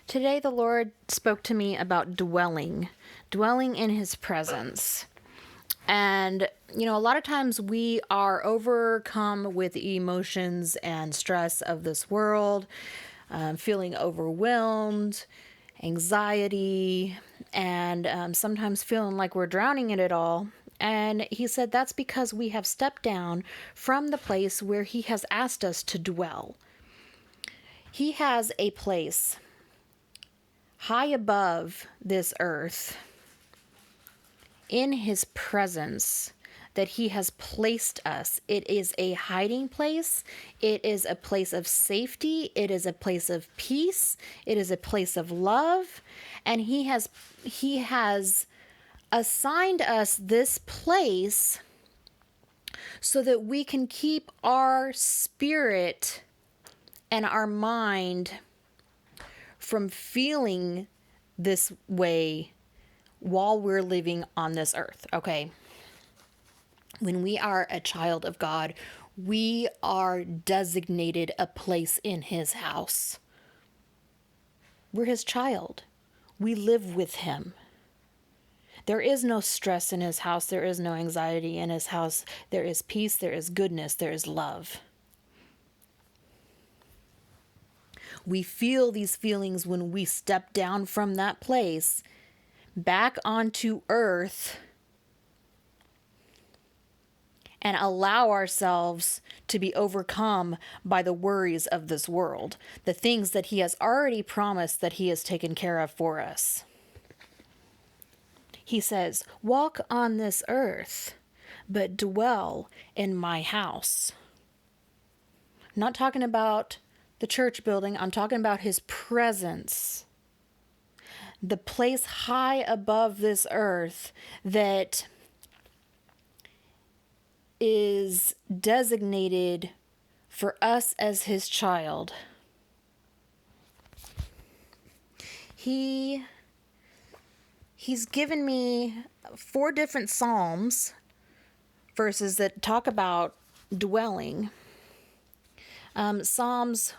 Today, the Lord spoke to me about dwelling in His presence. And, a lot of times we are overcome with emotions and stress of this world, feeling overwhelmed, anxiety, and sometimes feeling like we're drowning in it all. And He said that's because we have stepped down from the place where He has asked us to dwell. He has a place high above this earth in His presence that He has placed us. It is a hiding place. It is a place of safety. It is a place of peace. It is a place of love. And He has assigned us this place so that we can keep our spirit and our mind from feeling this way while we're living on this earth, okay? When we are a child of God, we are designated a place in His house. We're His child. We live with Him. There is no stress in His house. There is no anxiety in His house. There is peace. There is goodness. There is love. We feel these feelings when we step down from that place back onto earth and allow ourselves to be overcome by the worries of this world, the things that He has already promised that He has taken care of for us. He says, walk on this earth, but dwell in my house. I'm not talking about the church building. I'm talking about His presence. The place high above this earth that is designated for us as His child. He's given me 4 different Psalms verses that talk about dwelling. Psalms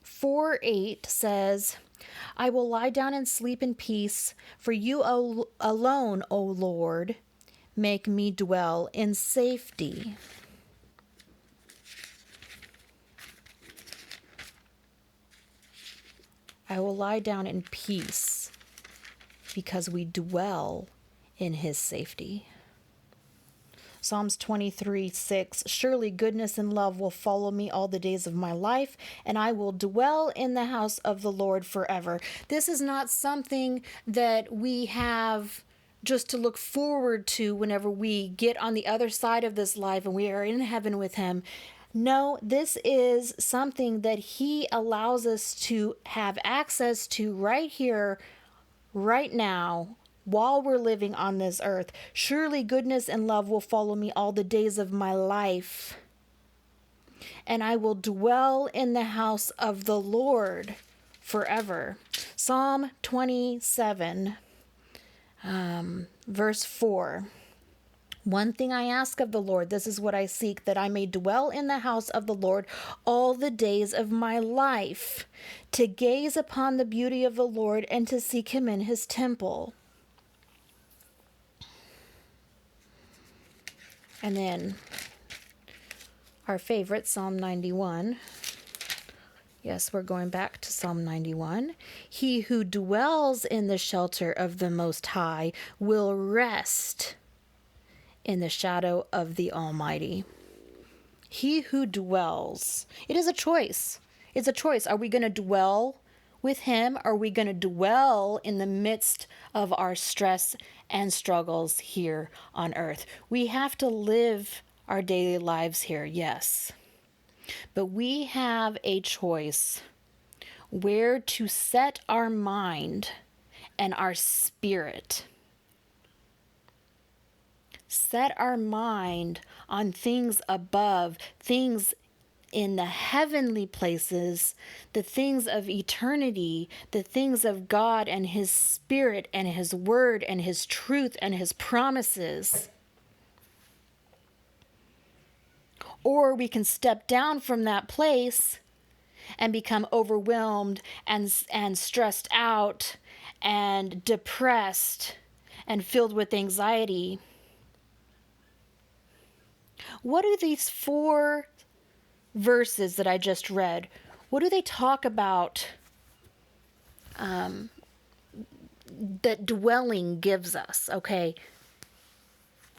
4:8 says, I will lie down and sleep in peace, for you alone, O Lord, make me dwell in safety. I will lie down in peace because we dwell in His safety. Psalms 23:6, surely goodness and love will follow me all the days of my life, and I will dwell in the house of the Lord forever. This is not something that we have just to look forward to whenever we get on the other side of this life and we are in heaven with Him. No, this is something that He allows us to have access to right here, right now, while we're living on this earth. Surely goodness and love will follow me all the days of my life, and I will dwell in the house of the Lord forever. Psalm 27, verse 4. One thing I ask of the Lord, this is what I seek, that I may dwell in the house of the Lord all the days of my life, to gaze upon the beauty of the Lord and to seek Him in His temple. And then our favorite, Psalm 91. Yes, we're going back to Psalm 91. He who dwells in the shelter of the Most High will rest in the shadow of the Almighty. He who dwells. It is a choice. It's a choice. Are we going to dwell with Him? Are we going to dwell in the midst of our stress and struggles here on earth? We have to live our daily lives here, yes. But we have a choice where to set our mind and our spirit. Set our mind on things above, things in the heavenly places, the things of eternity, the things of God and His Spirit and His Word and His truth and His promises. Or we can step down from that place and become overwhelmed and stressed out and depressed and filled with anxiety. What do these 4 verses that I just read, what do they talk about that dwelling gives us? Okay,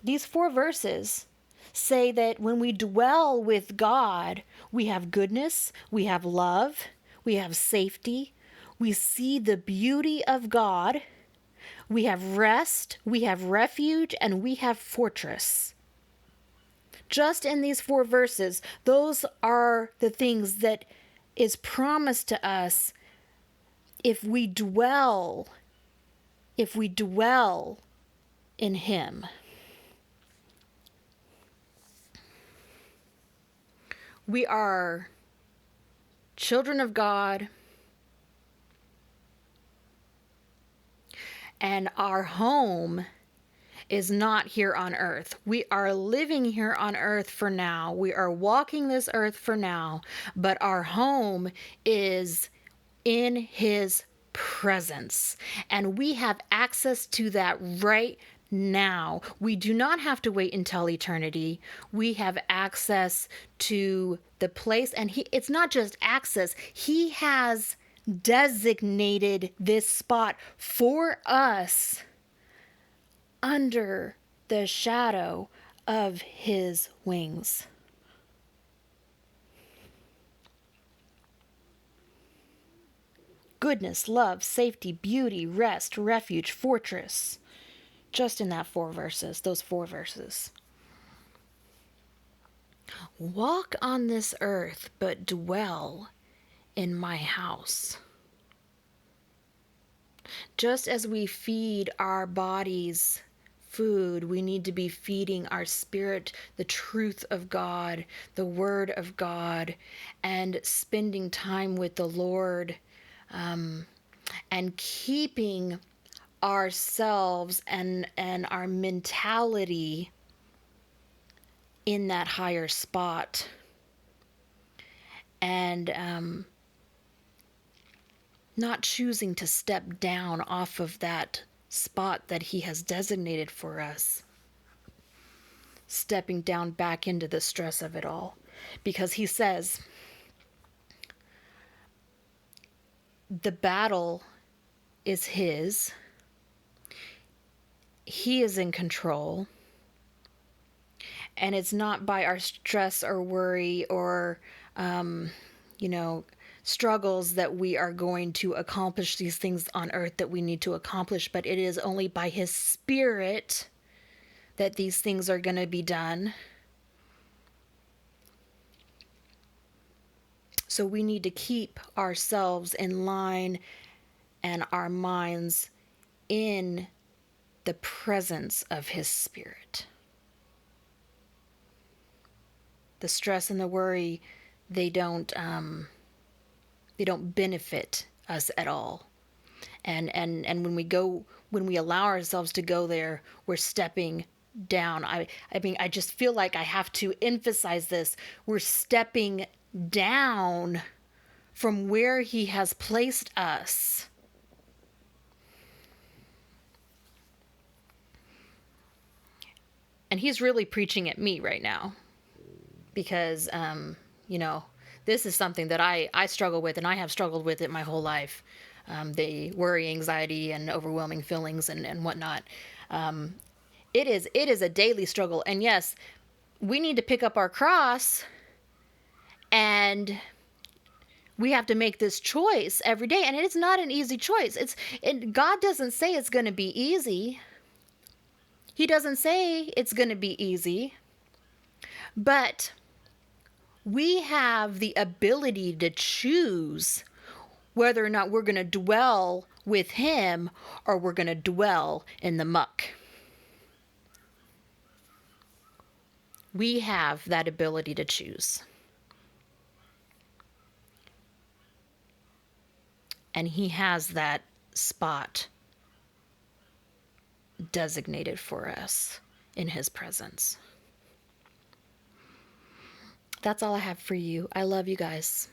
these 4 verses say that when we dwell with God, we have goodness, we have love, we have safety, we see the beauty of God, we have rest, we have refuge, and we have fortress. Just in these 4 verses, those are the things that is promised to us if we dwell in Him. We are children of God, and our home is not here on earth. We are living here on earth for now. We are walking this earth for now, but our home is in His presence, and we have access to that right now. We do not have to wait until eternity. We have access to the place, and it's not just access. He has designated this spot for us under the shadow of His wings. Goodness, love, safety, beauty, rest, refuge, fortress. Just in that 4 verses, those 4 verses. Walk on this earth, but dwell in my house. Just as we feed our bodies food, we need to be feeding our spirit the truth of God, the Word of God, and spending time with the Lord, and keeping ourselves and our mentality in that higher spot, and not choosing to step down off of that spot that He has designated for us, stepping down back into the stress of it all, because He says the battle is His. He is in control, and it's not by our stress or worry or struggles that we are going to accomplish these things on earth that we need to accomplish, but it is only by His Spirit that these things are going to be done. So we need to keep ourselves in line and our minds in the presence of His Spirit. The stress and the worry, they don't benefit us at all. And when we allow ourselves to go there, we're stepping down. I mean, I just feel like I have to emphasize this. We're stepping down from where He has placed us. And He's really preaching at me right now, because this is something that I struggle with, and I have struggled with it my whole life. The worry, anxiety, and overwhelming feelings and whatnot. It is a daily struggle. And yes, we need to pick up our cross, and we have to make this choice every day. And it's not an easy choice. God doesn't say it's going to be easy. He doesn't say it's going to be easy. But we have the ability to choose whether or not we're going to dwell with Him or we're going to dwell in the muck. We have that ability to choose. And He has that spot designated for us in His presence. That's all I have for you. I love you guys.